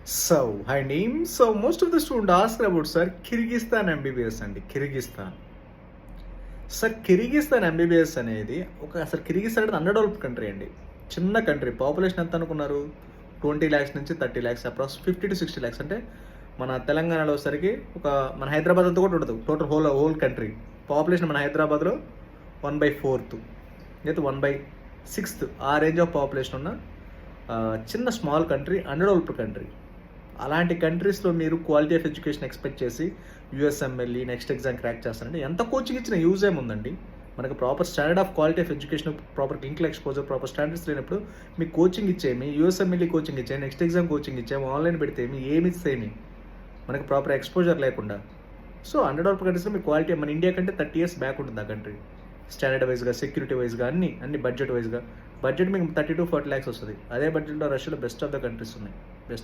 Hi name. So most of the students ask about sir Kyrgyzstan MBBS అండి Kyrgyzstan. Sir Kyrgyzstan MBBS అనేది అసలు కిర్గిస్తాన్ అనేది under developed country అండి. చిన్న కంట్రీ. పాపులేషన్ ఎంత అనుకున్నారు? 20 lakhs నుంచి 30 lakhs, అప్రాక్స్ 50 to 60 lakhs. అంటే మన తెలంగాణలో సరికి మన హైదరాబాద్ అంతా కూడా ఉండదు. టోటల్ హోల్ కంట్రీ పాపులేషన్ మన హైదరాబాద్లో 1/4 లేదా 1/6 ఆ రేంజ్ ఆఫ్ పాపులేషన్ ఉన్న చిన్న small country, underdeveloped country. అలాంటి కంట్రీస్లో మీరు క్వాలిటీ ఆఫ్ ఎడ్యుకేషన్ ఎక్స్పెక్ట్ చేసి యూఎస్ఎంఎల్ఈ నెక్స్ట్ ఎగ్జామ్ క్రాక్ చేస్తారంటే ఎంత కోచింగ్ ఇచ్చిన యూజ్ ఏముందండి? మనకు proper standard of quality of education, proper clinical exposure, proper standards లేనప్పుడు మీకు కోచింగ్ ఇచ్చేమి, యూఎస్ఎంఎల్ఈ కోచింగ్ ఇచ్చేమి, నెక్స్ట్ ఎగ్జామ్ కోచింగ్ ఇచ్చేమి, ఆన్లైన్ పెడితేమి, ఏమి ఇచ్చేమి, మనకు ప్రాపర్ ఎక్స్పోజర్ లేకుండా. సో అండర్ డెవలప్డ్ కంట్రీస్లో మీ క్వాలిటీ మన ఇండియా కంటే 30 years బ్యాక్ ఉంటుంది ఆ కంట్రీ. స్టాండర్డ్ వైజ్గా, సెక్యూరిటీ వైజ్గా, అన్ని బడ్జెట్ వైజ్గా. బడ్జెట్ మీకు 30 to 40 lakhs వస్తుంది. అదే బడ్జెట్లో రష్యాలో బెస్ట్ ఆఫ్ ద కంట్రీస్ ఉన్నాయి.